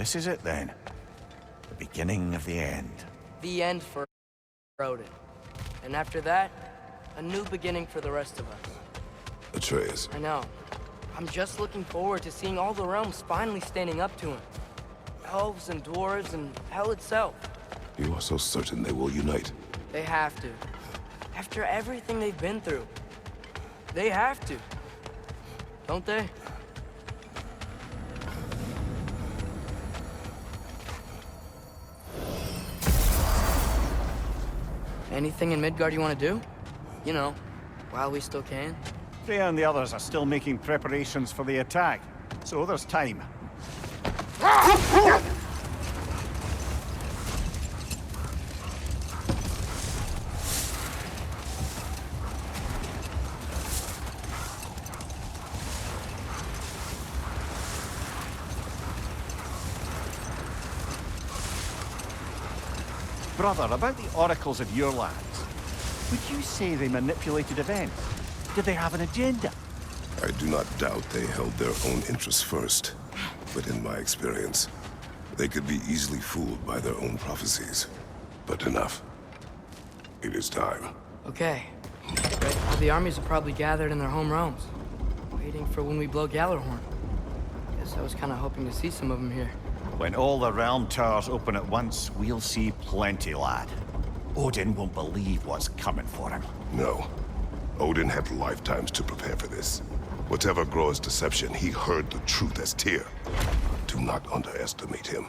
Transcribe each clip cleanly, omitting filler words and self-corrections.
this is it then. The beginning of the end. The end for Odin. And after that, a new beginning for the rest of us. Atreus. I know. I'm just looking forward to seeing all the realms finally standing up to him. Elves and dwarves and hell itself. You are so certain they will unite. They have to. After everything they've been through. They have to. Don't they? Anything in Midgard you want to do? You know, while we still can. Freya and the others are still making preparations for the attack, so there's time. Brother, about the oracles of your lands, would you say they manipulated events? Did they have an agenda? I do not doubt they held their own interests first. But in my experience, they could be easily fooled by their own prophecies. But enough. It is time. Okay. All the armies are probably gathered in their home realms, waiting for when we blow Gjallarhorn. Guess I was kind of hoping to see some of them here. When all the realm towers open at once, we'll see plenty, lad. Odin won't believe what's coming for him. No. Odin had lifetimes to prepare for this. Whatever Groa's deception, he heard the truth as Tyr. Do not underestimate him.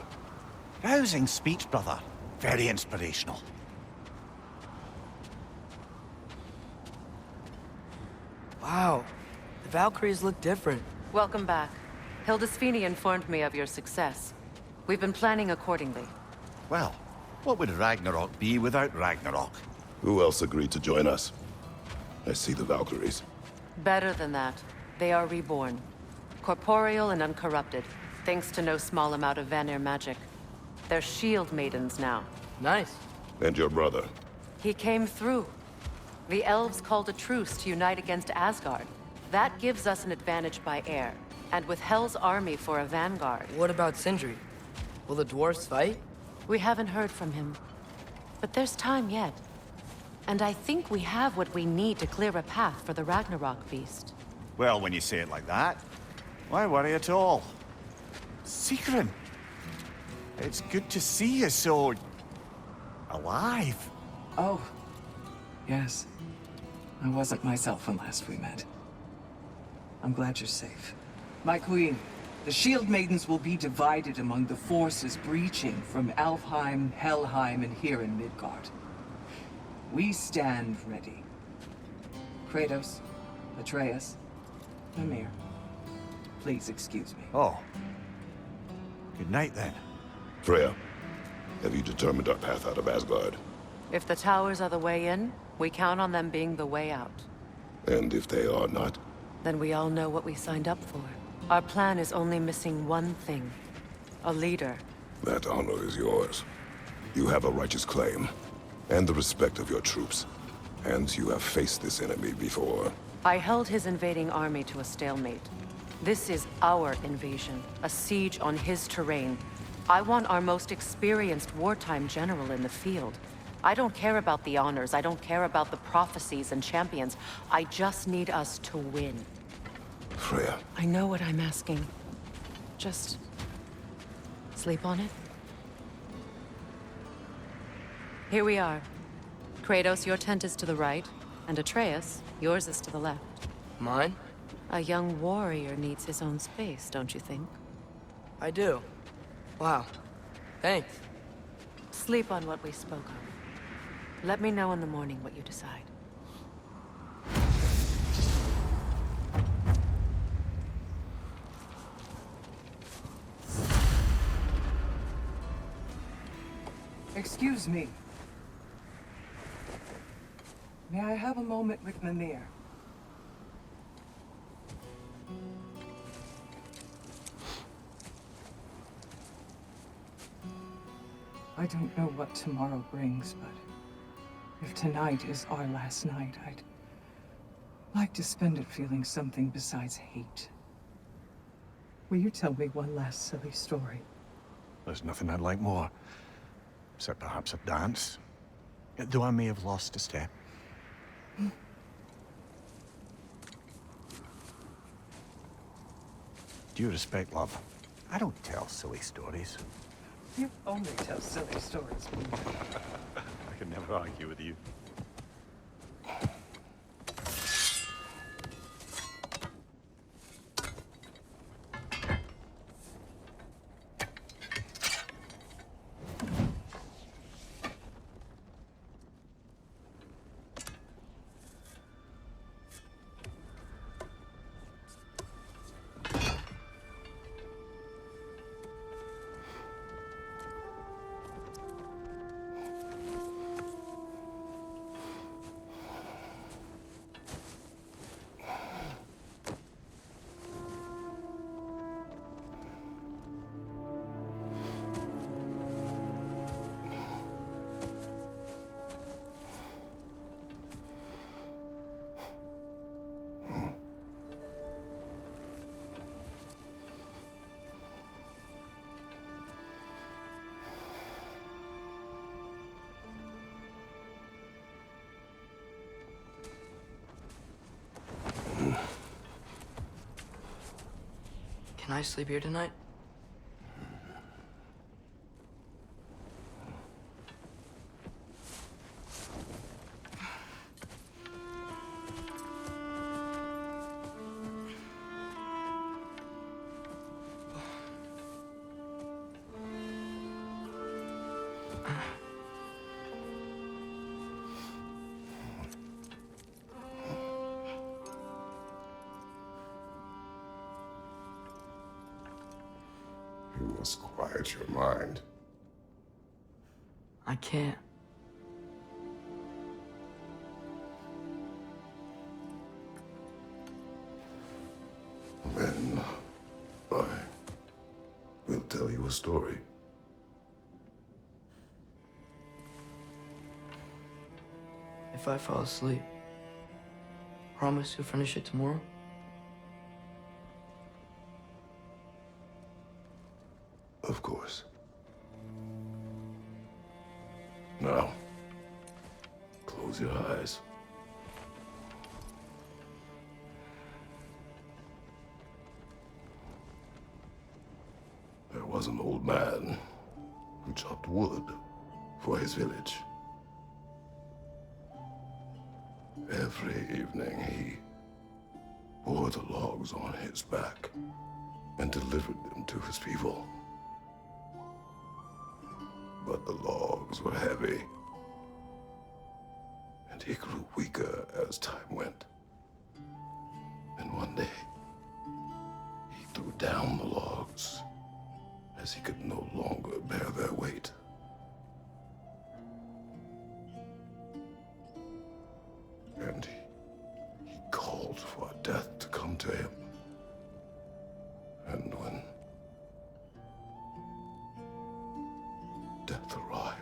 Rousing speech, brother. Very inspirational. Wow. The Valkyries look different. Welcome back. Hildisvini informed me of your success. We've been planning accordingly. Well, what would Ragnarok be without Ragnarok? Who else agreed to join us? I see the Valkyries. Better than that. They are reborn. Corporeal and uncorrupted, thanks to no small amount of Vanir magic. They're shield maidens now. Nice. And your brother? He came through. The elves called a truce to unite against Asgard. That gives us an advantage by air, and with Hell's army for a vanguard. What about Sindri? Will the dwarves fight? We haven't heard from him. But there's time yet. And I think we have what we need to clear a path for the Ragnarok beast. Well, when you say it like that, why worry at all? Sigrun, it's good to see you so... alive. Oh, yes. I wasn't myself when last we met. I'm glad you're safe. My queen, the Shield Maidens will be divided among the forces breaching from Alfheim, Helheim, and here in Midgard. We stand ready. Kratos, Atreus, Mimir, please excuse me. Oh. Good night, then. Freya, have you determined our path out of Asgard? If the towers are the way in, we count on them being the way out. And if they are not? Then we all know what we signed up for. Our plan is only missing one thing. A leader. That honor is yours. You have a righteous claim, and the respect of your troops. And you have faced this enemy before. I held his invading army to a stalemate. This is our invasion, a siege on his terrain. I want our most experienced wartime general in the field. I don't care about the honors, I don't care about the prophecies and champions. I just need us to win. Freya. I know what I'm asking. Just... sleep on it? Here we are. Kratos, your tent is to the right, and Atreus, yours is to the left. Mine? A young warrior needs his own space, don't you think? I do. Wow. Thanks. Sleep on what we spoke of. Let me know in the morning what you decide. Excuse me. May I have a moment with Mimir? I don't know what tomorrow brings, but if tonight is our last night, I'd like to spend it feeling something besides hate. Will you tell me one last silly story? There's nothing I'd like more. Except perhaps a dance. Though I may have lost a step. Due respect, love. I don't tell silly stories. You only tell silly stories. I can never argue with you. Can I sleep here tonight? You must quiet your mind. I can't. Then I will tell you a story. If I fall asleep, promise you'll finish it tomorrow? Of course. Now, close your eyes. There was an old man who chopped wood for his village. Every evening he bore the logs on his back and delivered them to his people. But the logs were heavy, and he grew weaker as time went. And one day, he threw down the logs as he could no longer bear their weight. And he called for death to come to him. And when death arrived,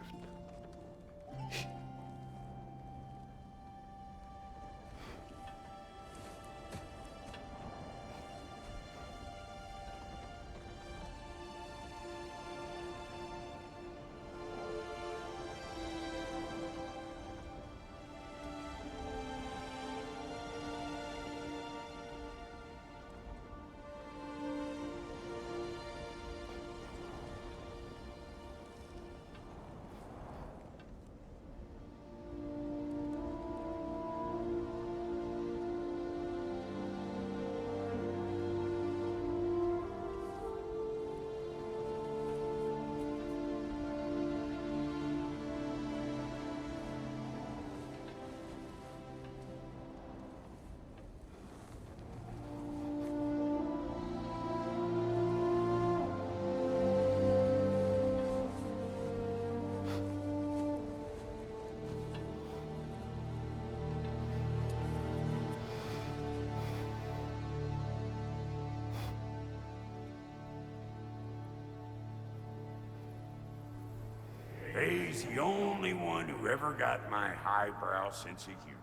He's the only one who ever got my highbrow sense of humor.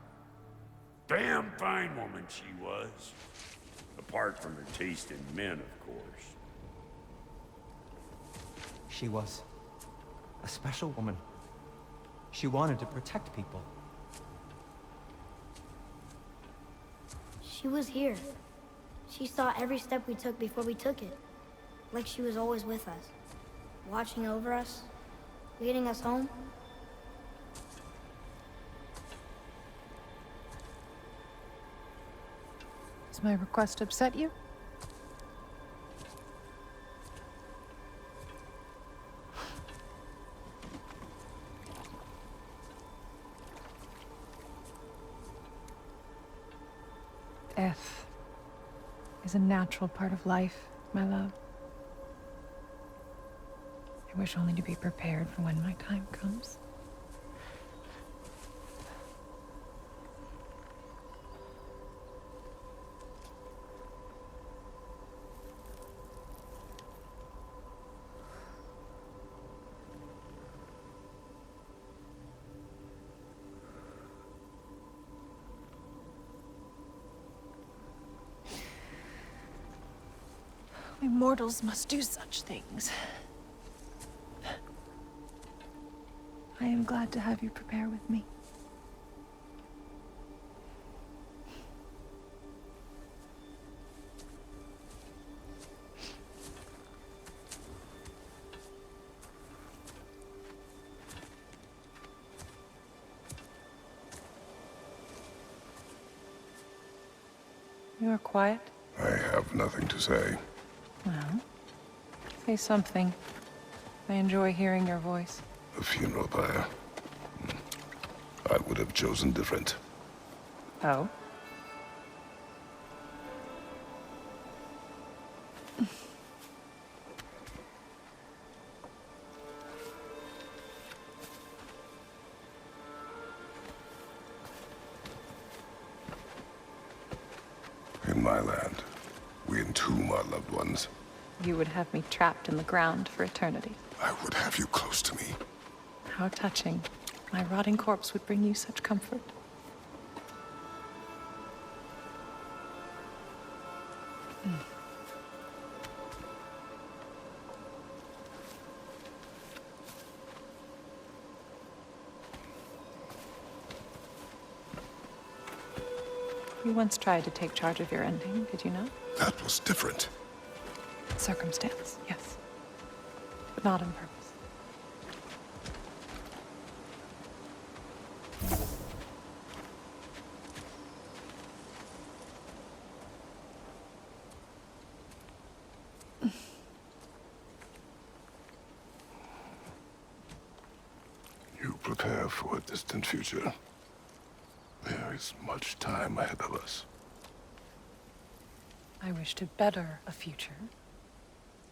Damn fine woman she was. Apart from her taste in men, of course. She was a special woman. She wanted to protect people. She was here. She saw every step we took before we took it. Like she was always with us. Watching over us. Leading us home. Does my request upset you? Death is a natural part of life, my love. I wish only to be prepared for when my time comes. We mortals must do such things. I am glad to have you prepare with me. You are quiet? I have nothing to say. Well, say something. I enjoy hearing your voice. A funeral pyre. I would have chosen different. Oh? In my land, we entomb our loved ones. You would have me trapped in the ground for eternity. I would have you close to me. How touching. My rotting corpse would bring you such comfort. You once tried to take charge of your ending, did you not? That was different. Circumstance, yes. But not on purpose. You prepare for a distant future. There is much time ahead of us. I wish to better a future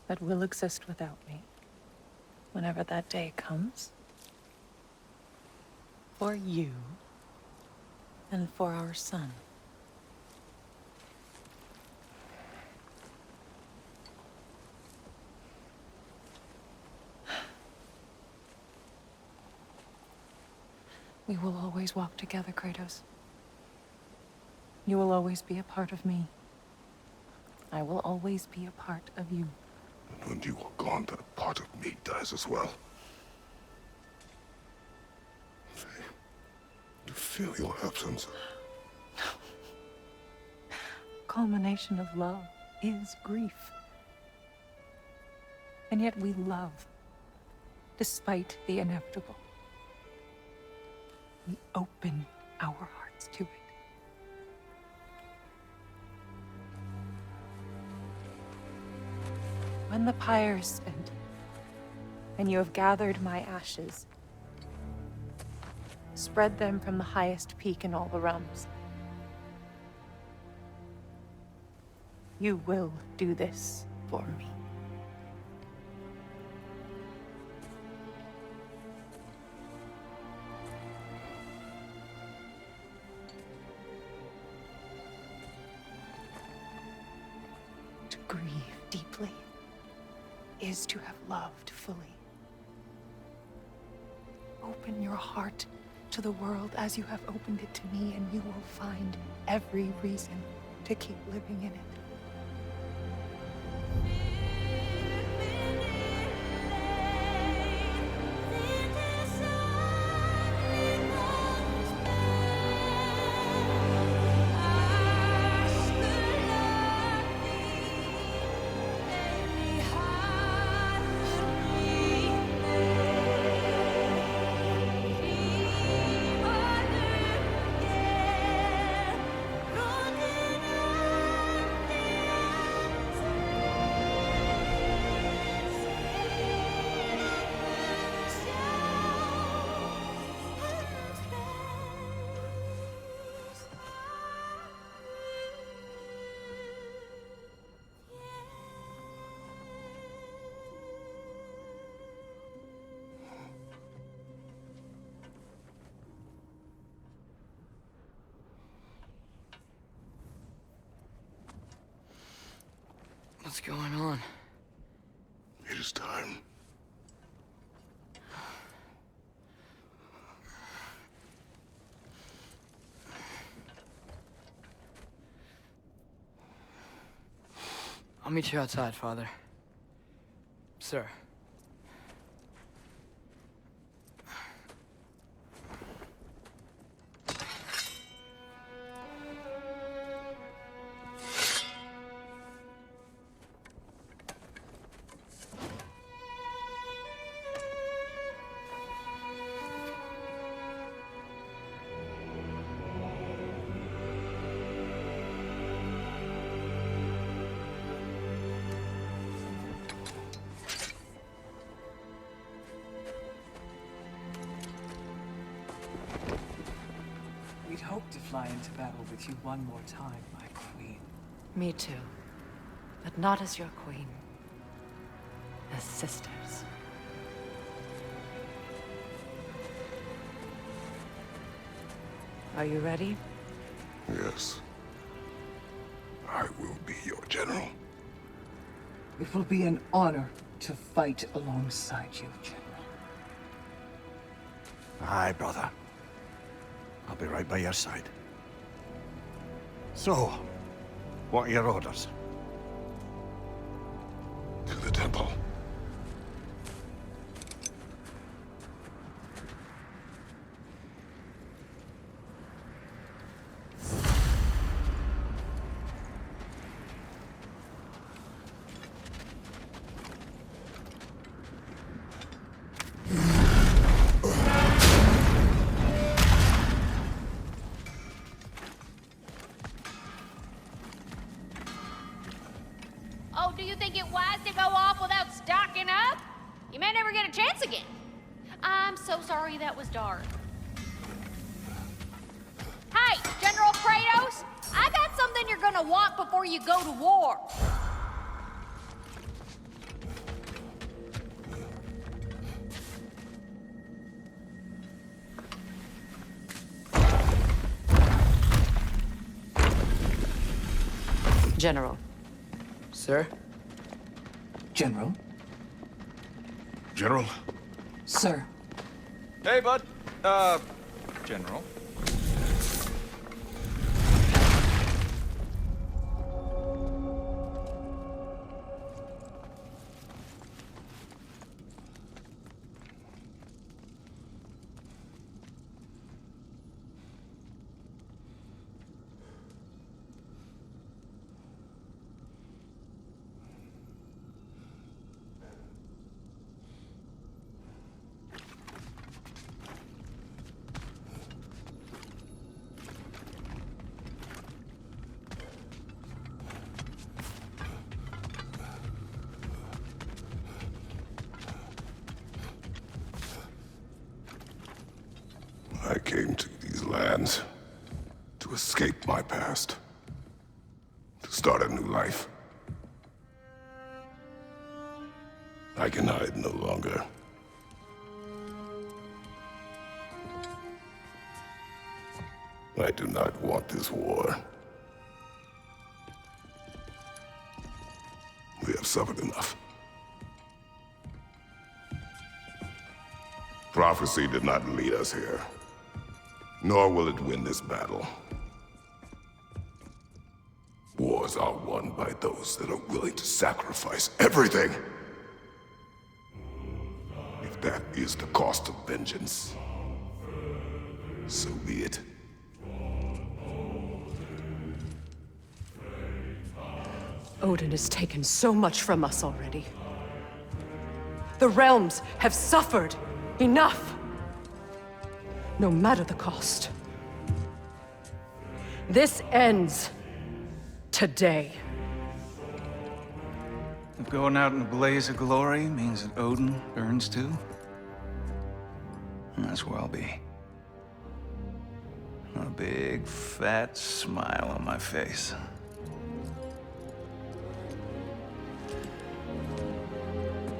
that will exist without me, whenever that day comes. For you, and for our son. We will always walk together, Kratos. You will always be a part of me. I will always be a part of you. And when you are gone, that part of me dies as well. You feel your absence. Culmination of love is grief. And yet we love, despite the inevitable. We open our hearts to it. When the pyre is spent, and you have gathered my ashes, spread them from the highest peak in all the realms. You will do this for me. To grieve deeply is to have loved fully. Open your heart to the world as you have opened it to me, and you will find every reason to keep living in it. What's going on? It is time. I'll meet you outside, Father. Sir. We'd hoped to fly into battle with you one more time, my queen. Me too. But not as your queen. As sisters. Are you ready? Yes. I will be your general. It will be an honor to fight alongside you, General. Aye, brother. I'll be right by your side. So, what are your orders? To the temple. Oh, do you think it wise to go off without stocking up? You may never get a chance again. I'm so sorry that was dark. Hey, General Kratos! I got something you're gonna want before you go to war. General. Sir? General? General? Sir. Hey, bud. General. I came to these lands to escape my past, to start a new life. I can hide no longer. I do not want this war. We have suffered enough. Prophecy did not lead us here, nor will it win this battle. Wars are won by those that are willing to sacrifice everything. If that is the cost of vengeance, so be it. Odin has taken so much from us already. The realms have suffered enough. No matter the cost. This ends today. If going out in a blaze of glory means that Odin burns too, that's where I'll be. A big, fat smile on my face.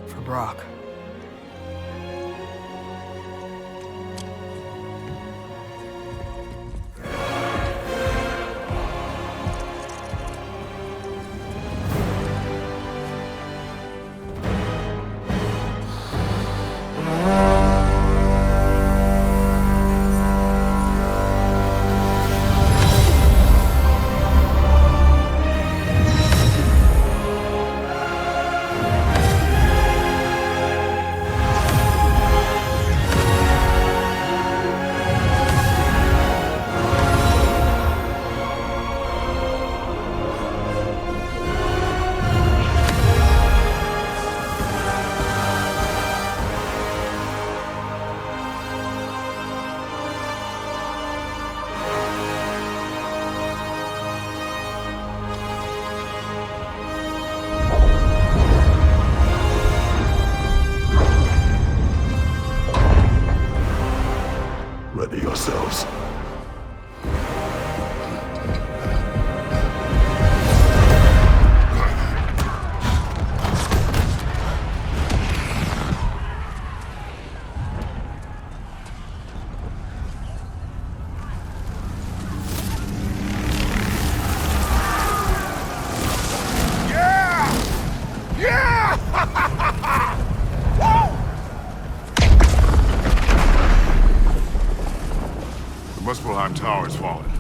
For Brock. Ready yourselves. The Muspelheim Tower is falling.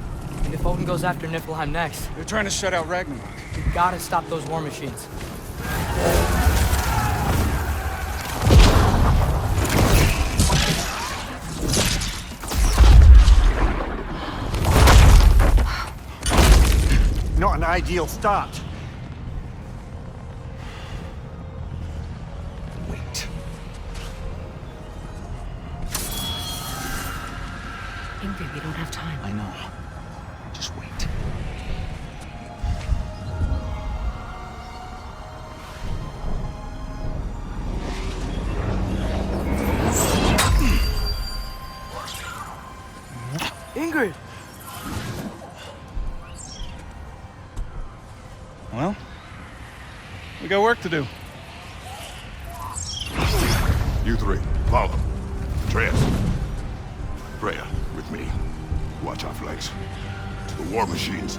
And if Odin goes after Niflheim next, They're trying to shut out Ragnarok. we gotta stop those war machines. Not an ideal start. Wait. Ingrid, we don't have time. I know. Just wait. Ingrid! Well, we got work to do. You three, follow. Atreus. Freya, with me. Watch our flanks. The war machines.